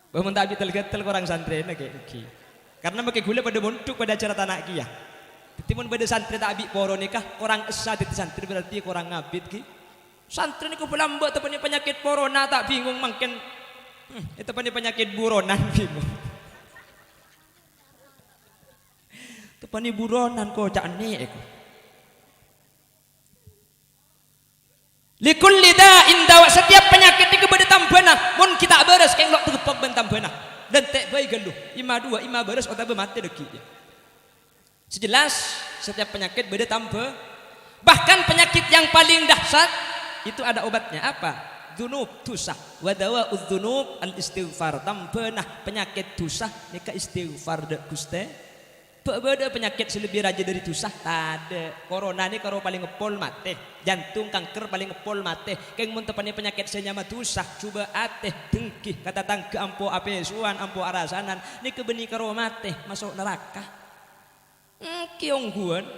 bahwa tak betul-betul orang santri nak ki. Karena pakai gula pada montuk pada acara tanah kia. Timun pada santri tak abik poro nikah orang esa di santri berarti orang ngabit ki. Santri ni ko pelamba tepani penyakit corona tak bingung mungkin itu penyakit buronan bingung. Tepani buronan ko cak ni eko. Likulli da'in dawa setiap penyakit itu beda tambana mun kita beres keng lok tegepok ben tambana dan tek bayi geluh ima dua ima beres otak mati deki. Sejelas setiap penyakit beda tambah. Bahkan penyakit yang paling dahsyat itu ada obatnya apa? Dzunub dosa. Wa dawa'udz dzunub al istighfar. Tampenah penyakit dosa nika istighfar dek Gusti. Beda penyakit lebih raja dari dosa tade. Corona ini karo paling ngepol mate, jantung kanker paling ngepol mate. Keng mun tepani penyakit senyama dosa coba ateh dengkih kata tangke ampo apesuan ampo arasanan ni kebeni karo mate masuk neraka. Kiongguan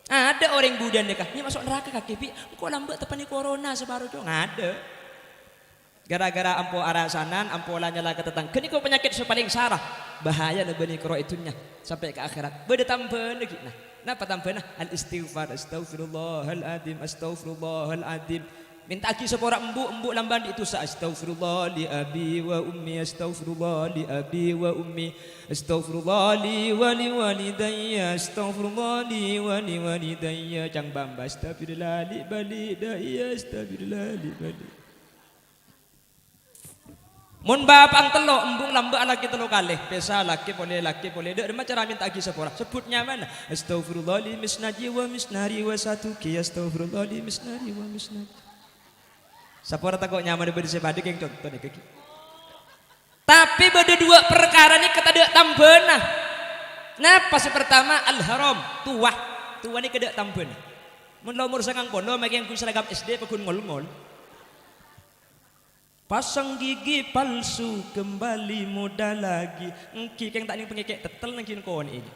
ada orang budan dekah ini masuk neraka kaki pi kok lambat tepani corona sebaru dong ada. Gara-gara ampo arasanan ampo lanya kata tangke ini kok penyakit paling sarah bahaya nebeni karo itunya sampai ke akhirat beda tambahan lagi napa tambahan al istighfar astaghfirullahaladzim astaghfirullahaladzim minta aki sepora embu lamban itu sa astaghfirullah li abi wa ummi astaghfirullah li abi wa ummi astaghfirullah li walidayya astaghfirullah li walidayya cang bamba astaghfirullah li bali daya astaghfirullah li bali. Mun bapang telo embung lambak laki telo kalih pesa laki boleh dek macam cara minta lagi sepora sebutnya mana astaghfirullah li misnaji wa misnari wa satuki astaghfirullah li misnari wa misnari sepora takut nyaman diberi sebadi yang contoh nih kaki. Tapi beda dua perkara ni kata dek tambena. Nah pas pertama al haram tua ni kedek tambena. Mun umur sangang kono making ku seragam SD pekun ngol-ngol. Pasang gigi palsu kembali muda lagi. Engki keng tak ning pengekek tetel nang kin kon ini.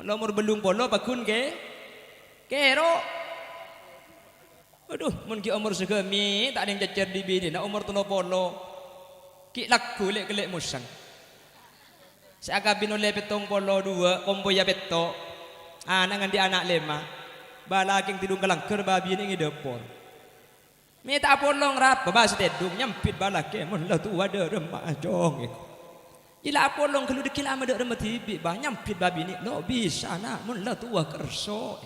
Nomor belung polo pakun ke kero. Aduh mun ki umur segemi tak ning jajar di bini nak umur 30 ki laku lek kelek musang. Seaka binole petong polo 2 kombo ya peto. Anak ngan di anak 5. Bala king tidung kalangker babi ning depor. Minta polong rap babas tedung nyampit balake mun la tu ada remah jong. Ila polong kalau dikil ama dak remah tibi bah nyampit babi ni lo bisa na mun la tu kerso.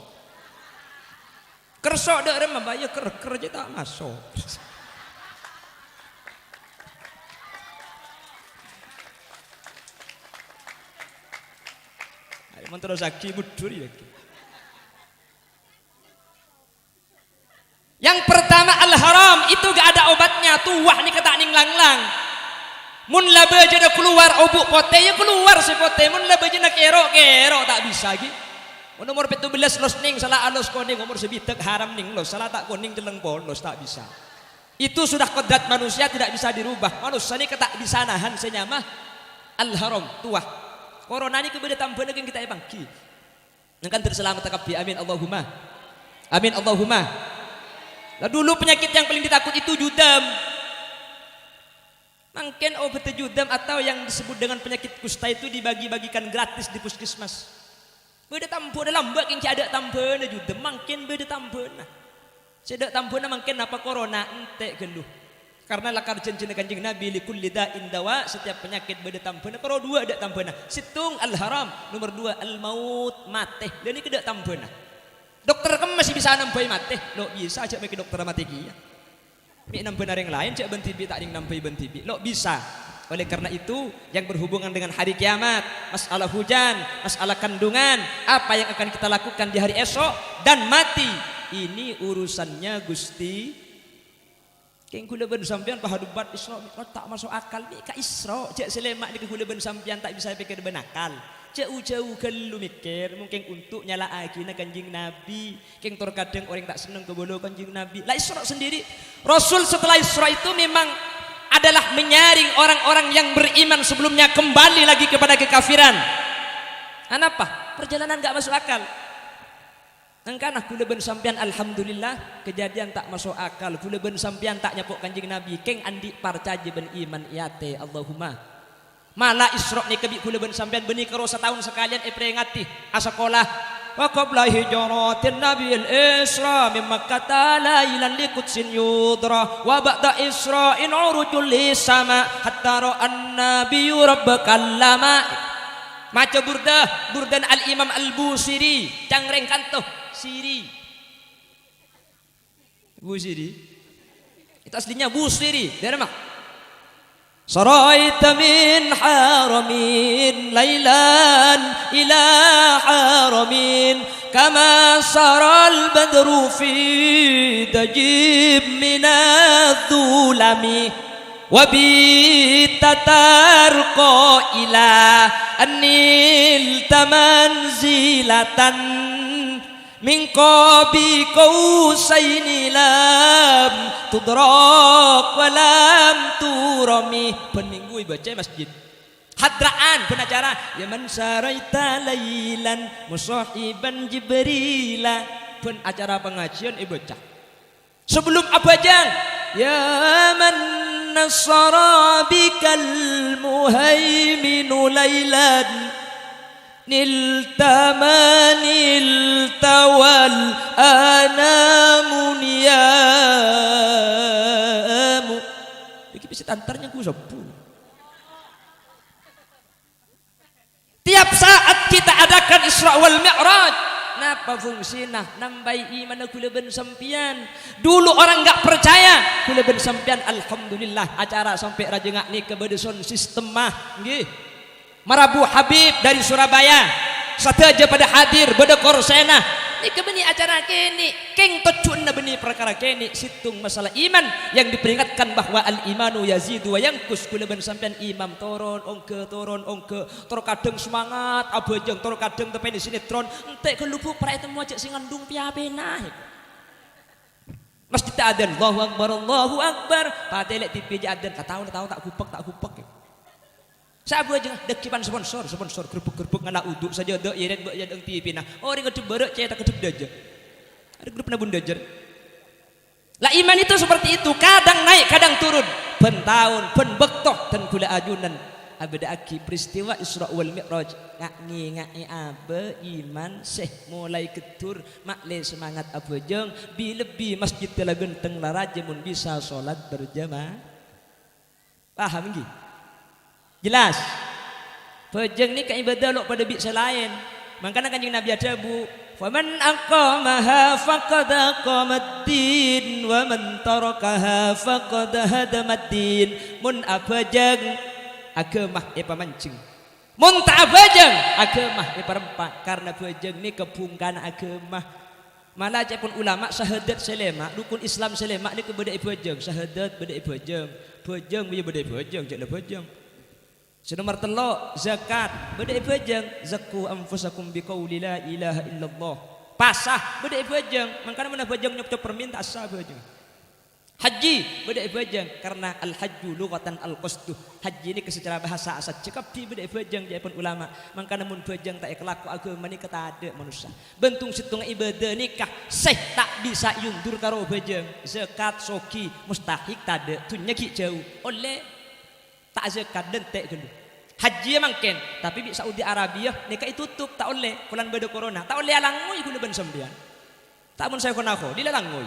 Kerso dak remah bah ya ker je tak masuk. Ay mun terus aki budur ya. Yang pertama al-haram itu gak ada obatnya tuah ni kata ning lang-lang. Mun laba jena keluar obuk pote ya keluar si pote mun laba jena kero tak bisa lagi. Mun umur 17 los ning salah alus koning umur sebitek haram ning los salah tak koning jeleng bolos tak bisa. Itu sudah kodrat manusia tidak bisa dirubah. Manusia ni kata bisa nahan senyama al-haram tuah. Corona ni kebeda tambahan yang kita bangki. Nangkan terselamat takabi amin Allahumma. Amin Allahumma. Nah dulu penyakit yang paling ditakut itu judam. Mungkin obat judam atau yang disebut dengan penyakit kusta itu dibagi-bagikan gratis di puskesmas. Beda tampuan lambak yang ada tampuan judam mungkin beda tampuan. Cedak tampuan mungkin apa corona ente geluh. Karena lakar janjin kanjeng Nabi likulli da'in dawa setiap penyakit beda tampuan. Kalau 2 ada tampuan. Situng al haram nomor 2 al maut mate. Dan ini kedak tampuan. Dokter kamu masih bisa nampai mati, lo bisa aja pakai dokter mati kia. Mi nampai yang lain cak bentibi tak ding nampai bentibi, lo bisa. Oleh karena itu yang berhubungan dengan hari kiamat, masalah hujan, masalah kandungan, apa yang akan kita lakukan di hari esok dan mati, ini urusannya Gusti. Keng kula ben sampean pahadubat Isra tak masuk akal ni ka Isra, cak selemak ni kula ben sampean tak bisa pikir benakal. Jauh-jauh kalau mikir mungkin untuk nyala akhirnya kanjeng Nabi keng terkadang orang tak senang kebolo kanjeng Nabi lah Isra sendiri Rasul setelah Isra itu memang adalah menyaring orang-orang yang beriman sebelumnya kembali lagi kepada kekafiran. Kenapa? Perjalanan gak masuk akal. Engkana kula ben sampean alhamdulillah kejadian tak masuk akal kula ben sampean tak nyapok kanjeng Nabi keng andi parcaje ben iman iate Allahumma. Malah Isra ni kebi kula ben sampean beni karo setahun sekalian peringati asakolah wa qabla hijratin nabiyil Isra min Makkah lailan liqudsin yudra wa ba'da Isra'in urujul lisama hatta ra'an nabiyyu rabbakallama. Maca burdan al-Imam al-Busiri cangreng kanto siri Busiri itu aslinya Busiri dari mana? سريت من حرم ليلا إلى حرم كما سرى البدر في دجيب من الظلم وبيت ترقى إلى أن نلت منزلة من قاب قوسين لم تدرك ولم ترمي. Pen minggu baca masjid hadraan pen acara ya man saraita lailan musahiban jibrila pen acara pengajian baca sebelum abajang ya man nasara bikal muhaiminu lailan niltawal anamun yamu iki bisa antarnya ku sepuh. Tiap saat kita adakan Isra wal Mi'raj. Napa fungsina nambai iman kula ben sampian. Dulu orang enggak percaya, kula ben sampian alhamdulillah acara sampai raja ngak ni ke bedeson sistem mah nggih. Marabu Habib dari Surabaya sateja pada hadir beda korsena ni ke beni acara kene keng tocunna beni perkara kene situng masalah iman yang diperingatkan bahwa al imanu yazidu wa yanqus kula ben sampean imam turun ongke tor kadang semangat abajeng tor kadang tepen di sinetron entek kelupu pra itu mo cek sing ngandung piapena masjid adzan Allahu akbar patelek TV adzan tahu tak kupek sabu aja dekipan sponsor gerbek ngana uduk saja dek yeret bak jadang TV nah orang kedep berek cetak kedep daja ada grup nabun dajar lah iman itu seperti itu kadang naik kadang turun ben tahun ben bektoh dan kula ajunan abada aki peristiwa Isra wal Mi'raj ngak abe iman seh mulai ketur makle semangat abajeng bi masjid telah genteng laraja mun bisa salat berjamaah paham nggih. Jelas. Pejeng ni kan ibadah lok pada bik selain. Makanya kanjeng Nabi ada bu, "Faman aqamaha faqad aqamad-din wa man tarakaha faqad hadamad-din." Mun abajeng agemah pamancing. Mun tak abajeng agemah parempat karena pejeng ni kepungkan agemah. Malah cepun ulama syahadat selema, rukun Islam selema ni kebeda pejeng, syahadat beda pejeng. Pejeng punya beda pejeng, jak pejeng. Nomor telo zakat beda bajeng zakku anfusakum biqauli la ilaha illallah pasah beda bajeng mangkana mana bajeng nyop permintaan sah bajeng haji beda bajeng karena al hajju lughatan al qasdu haji ini secara bahasa asal cekap di beda bajeng japun ulama mangkana mun bajeng tak kelaku agama ni kata ada manusia bentung situng ibadah nikah seh tak bisa yundur karo bajeng zakat soki mustahik tade tunya ki jauh oleh tak zakat dan tak gendut haji mungkin tapi di Saudi Arabia nikah tutup tak oleh kulan beda corona tak oleh alangoi kula ben sembian tak mun saya konako di langoi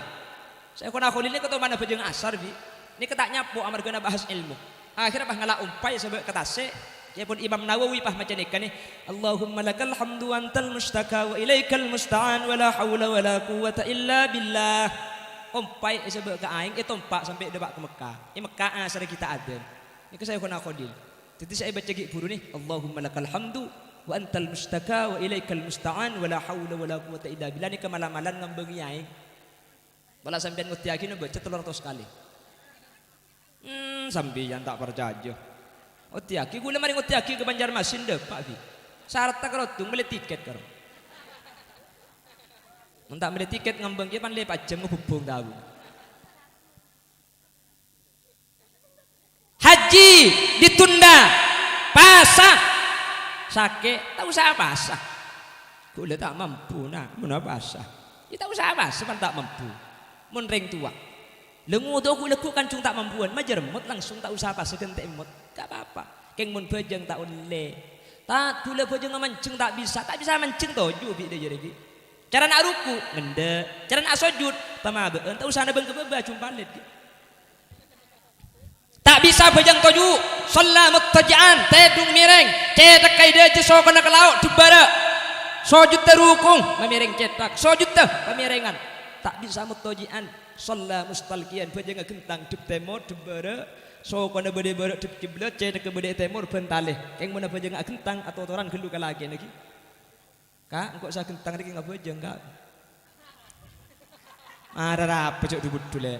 saya konako ini ketua mana bajeng asar bi ni ketak nyapo amargana bahas ilmu akhirnya bah ngala umpai sebab ketase ya pun Imam Nawawi pah macam nikah ni Allahumma lakal hamdu antal mustaka wa ilaikal musta'an wa la hawla wa la quwwata illa billah umpai sebab ke aing itu umpak sampai debak ke Mekah ini Mekah asar kita ada ni ke saya konako dil. Jadi saya baca gigi buru ni Allahumma lakal hamdu wa antal mustaka wa ilaikal musta'an wa la hawla wa la quwwata illa billah ni kemalaman ngambeng yai bala sampean ngutiaki no baca 300 kali sampeyan tak percaya ngutiaki gula mari ngutiaki ke Banjarmasin deh Pak Bi syarat tak kerotung beli tiket karo mentak beli tiket ngambeng ki pan le pajeng ngubung tahu haji ditunda pasah sakit tak usah pasah gula tak mampu nah mun pasah kita usah pasah pan tak mampu mun ring tua lengu tu gula ku kancung tak mampuan majermut langsung tak usah pasah kentek emot gak apa-apa keng mun bajeng tak oleh tak gula bajeng mancing tak bisa mancing toju bi dia jadi cara nak ruku ngendek cara nak sujud pamabeun tak usah nabeng kebeba cumpalet tak bisa bajang toju shalla muttaji'an tedung mireng cetak kaida je so kana ke laut dubara sujud terukung memireng cetak sujud teh pemirengan tak bisa muttaji'an shalla mustalqiyan bajang gentang dep temo dubara So kana bade barak tep kiblat cai ke bade timur bentaleh. Keng mana bajeng gentang atau toran gelu lagi lagi. Kak, engko sa gentang iki enggak bajeng Kak. Marah apa cok dibut dule.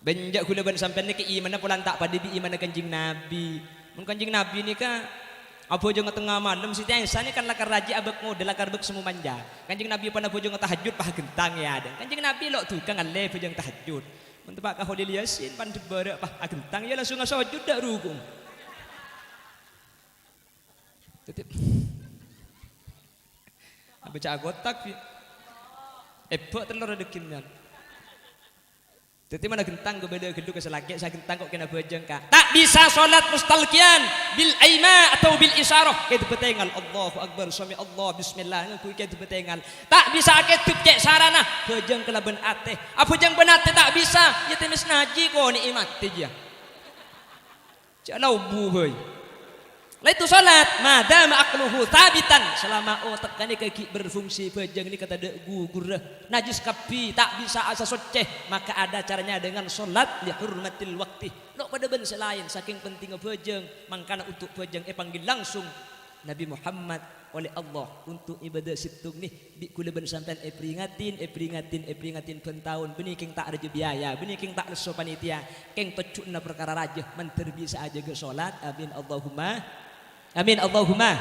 Benjak gula ban sampean niki iman pulan tak pada bi iman Kanjeng Nabi. Mun Kanjeng Nabi ni ka apa jeung tengah malam Siti Aisyah ni kan lakar raji abek ngode lakar bek semu manja. Kanjeng Nabi pana bojo tahajud pah gentang ya ada. Kanjeng Nabi lok tukang alle bojo tahajud. Mun tepak ka Khalil Yasin pan debare pah gentang ya langsung sujud dak rukun. Tetep. Baca agotak ebok telur dekinnan. Jadi mana gentang ke beda gedung ke selaki saya gentang kok kena bajeng Kak. Tak bisa salat mustalqiyan bil aima atau bil isyarah. Kita betengal Allahu akbar sami Allah bismillah ngaku kita betengal. Tak bisa ketup cek sarana bajeng kelaban ateh. Apa jeng benate tak bisa ya temis naji ko nikmat dia. Jalau buhoy. Lah itu salat madama aqluhu thabitan selama otak kani kaki berfungsi bajang ini kata dek gugurah najis kapi tak bisa asa soceh maka ada caranya dengan salat li hurmatil waqti lo pada ben selain saking pentingnya bajang mangkana untuk bajang panggil langsung Nabi Muhammad oleh Allah untuk ibadah situng nih di kula ben sampean peringatin pentahun benih keng tak ada biaya benih keng tak reso panitia keng tocukna perkara raja menter bisa aja ke salat amin Allahumma amin Allahumma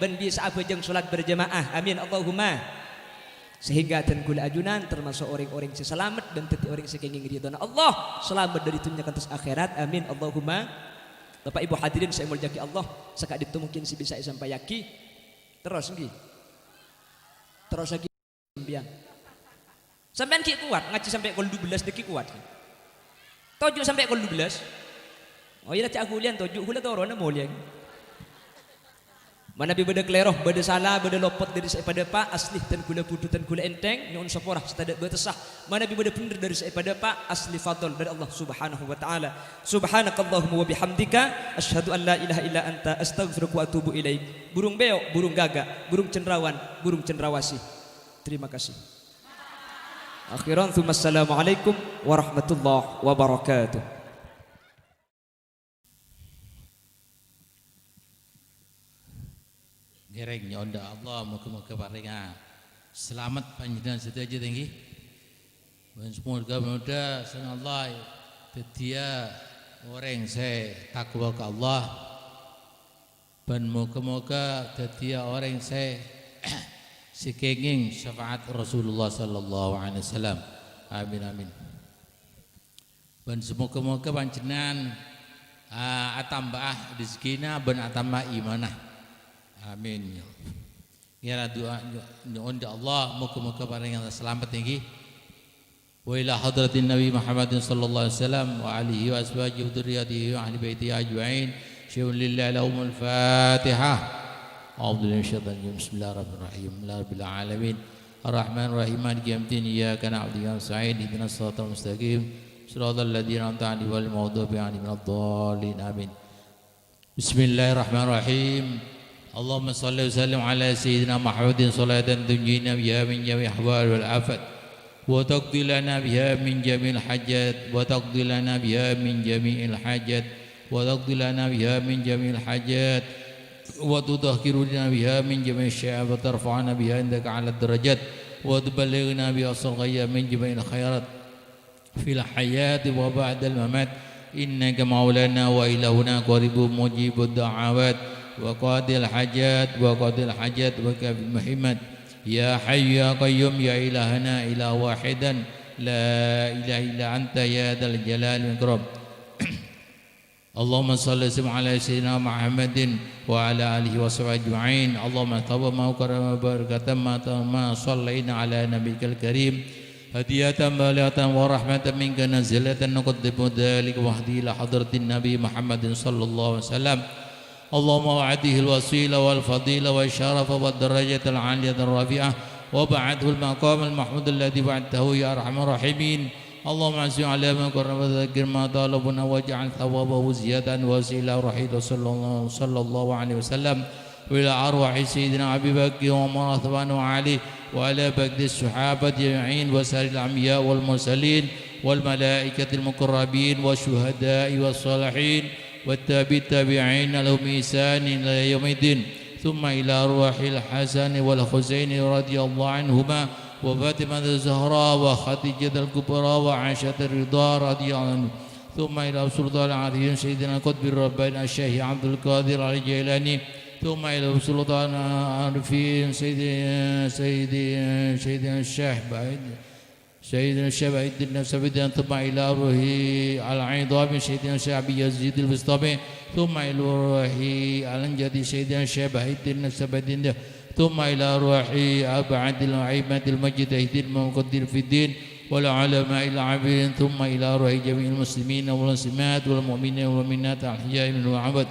ben bisa apa jeung salat berjamaah amin Allahumma sehingga dan kula ajunan termasuk orang-orang yang selamat dan teti orang sekenging ridho Allah selamat dari dunia kantos akhirat amin Allahumma. Bapak Ibu hadirin saya muljaki Allah sekak ditu mungkin si bisa sampai yaki terus nggih terus lagi sampean ki kuat ngaji sampai kol 12 deki kuat tojuk sampai kol 12 oh iya cak kulian tojuk kula torona mulia. Mana bi beda kleroh, beda salah, beda lopot dari saya pada pak asli dan gula putu dan gula enteng nyun saporah setada betesah. Mana bi beda bener dari saya pada pak asli fadl dari Allah Subhanahu wa taala. Subhanakallahumma wa bihamdika asyhadu an la ilaha illa anta astaghfiruka wa atubu ilaik. Burung beok, burung gagak, burung cendrawan, burung cendrawasih. Terima kasih. Akhiran assalamualaikum warahmatullahi wabarakatuh. Gereng nyonda Allah muka-muka paringa selamat panjenengan sedaja tinggi dan semoga muda sang Allah tetia orang saya takwa ke Allah dan muka-muka tetia orang saya sekenging syafaat Rasulullah sallallahu alaihi wasallam amin amin dan semoga-moga panjenengan atambah rezekina ben atambah imanah amin ya doa nyuwun Allah muga-muga paringan selamat tinggi wa ila hadratin Nabi Muhammadin sallallahu alaihi wasallam wa alihi wa ashabihi wa dzurriyyatihi wa ahli baitihi ajma'in syukur lillahi lahumul fatihah a'udzu billahi minasyaitonir rajim bismillahirrahmanirrahim rabbil alamin arrahmanir rahim maliki yaumiddin iyyaka na'budu wa iyyaka nasta'in ihdinas siratal mustaqim siratal ladzina an'amta 'alaihim ghairil maghdubi 'alaihim waladdallin amin bismillahirrahmanirrahim اللهم صل وسلم على سيدنا محمد صلاة تنجينا بها من جميع الأحوال والآفات وتقضي لنا بها من جميع الحاجات وتقضي لنا بها من جميع الحاجات وتقضي لنا بها من جميع الحاجات وتطهرنا بها من جميع الشعاب وترفعنا بها عندك على الدرجات وتبلغنا بها الغاية من جميع الخيرات في الحياة وبعد الممات إنك مولانا وإلهنا قريب مجيب الدعوات وقاضي الحاجات وكافي المحمد يا حي يا قيوم يا إلهنا إله واحدا لا إله إلا أنت يا ذا الجلال والإكرام اللهم صل وسلم على سيدنا محمد وعلى آله وصحبه أجمعين اللهم تقبل ما وكرم وبركة ما صلينا على نبيك الكريم هدية بالغة ورحمة منك نزلة نقدم ذلك وحدي إلى حضرة النبي محمد صلى الله عليه وسلم اللهم وعده الوسيلة والفضيلة والشرف والدرجة العالية الرفيعة وبعده المقام المحمود الذي بعدته يا أرحم الراحمين اللهم أعز على ما قرب وذكر ما طالبنا واجعل ثوابه زيادة وسيلة رحيل صلى الله عليه وسلم وإلى أرواح سيدنا أبي بكر وعمر وعثمان وعلي وعلى بقية الصحابة أجمعين وسائر الأنبياء والمرسلين والملائكة المقربين والشهداء والصالحين والتابعين لهم بإحسان إلى يوم الدين ثم إلى أرواح الحسن والحسين رضي الله عنهما وفاطمة الزهراء وخديجة الكبرى وعائشة الرضا رضي الله عنه ثم إلى سلطان العارفين سيدنا القطب الرباني الشيخ عبد القادر الجيلاني ثم إلى سلطان العارفين سيدنا الشيخ سيدنا الشيخ الدين السبيدان ثم إلى روح العظام سيدنا الشيخ أبي يزيد البسطامي ثم إلى روح الأنجدي سيدنا الشيخ الدين السبيدان ثم إلى روح أبعد الأئمة المجتهدين المقدر في الدين والعلماء العاملين ثم إلى روح جميع المسلمين والمسلمات والمؤمنين والمؤمنات الأحياء منهم والأموات.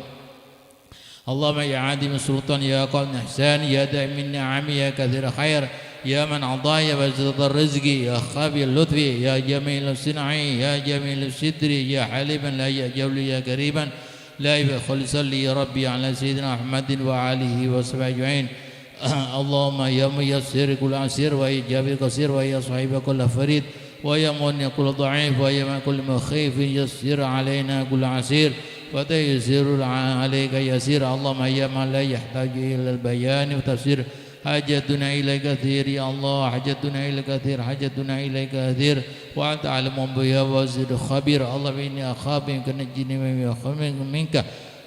اللهم يا عادم السلطان يا قائم الإحسان يا دائم النعم يا كثير الخير يا من أعطى يا بسط الرزق يا خابي اللطف يا جميل الصنع يا جميل الستر يا حليما لا يجول يا كريما لا يخل صلي يا ربي على سيدنا محمد وآله وصحبه أجمعين. اللهم يا ميسر كل عسير ويا جابر قصير ويا صاحب كل فريد ويا مغني كل ضعيف ويا من كل مخيف يسر علينا كل عسير وتيسر عليك يسير. اللهم يا من لا يحتاج إلى البيان وتفسير حاجتنا إليك كثير يا الله حاجتنا إليك كثير حاجتنا إليك كثير وأنت أعلم بها وزير خبير. اللهم إني أخاف منك نجني منك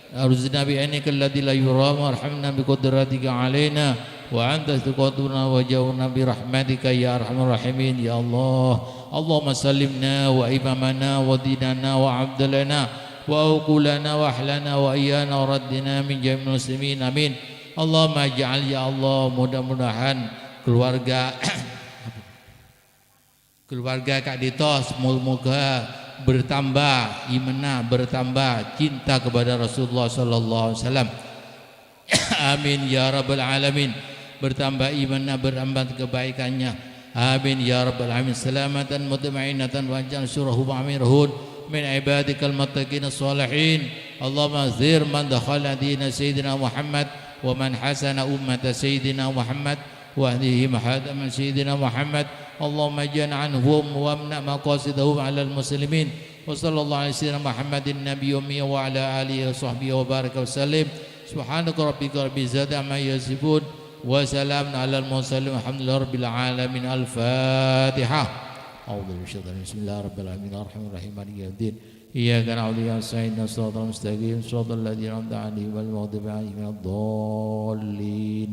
أرزنا بعينك الذي لا يرام وارحمنا بقدرتك علينا وأنت تقدرنا وجاونا برحمتك يا أرحم الراحمين يا الله. اللهم سلمنا وإمامنا وديننا وعبدلنا وأوقلنا وأحلنا وإيانا وردنا من جميع المسلمين آمين. Allahumma ij'al ya Allah mudah-mudahan keluarga Kak Dito semoga bertambah imannya, bertambah cinta kepada Rasulullah sallallahu alaihi wasallam. Amin ya rabbal alamin. Bertambah imannya, bertambah kebaikannya. Amin ya rabbal alamin. Selamatan mutmainatan wa ajal syurahu amirhun min ibadikal muttaqin as-salihin. Allahumma zir man dakhala dina sayyidina Muhammad ومن حسن أمة سيدنا محمد واهدهم حادم سيدنا محمد. اللهم اجعل عنهم وامنع مقاصدهم على المسلمين وصلى الله على سيدنا محمد النبي الأمي وعلى آله وصحبه وبارك وسلم. سبحانك ربك رب العزة عما يصفون وسلام على المرسلين والحمد لله رب العالمين. الفاتحة. أعوذ بالله من الشيطان الرجيم. بسم الله رب العالمين الرحمن الرحيم مالك يوم الدين إياك نعبد وإياك نستعين اهدنا الصراط المستقيم صراط الذين أنعمت عليهم غير المغضوب عليهم ولا الضالين.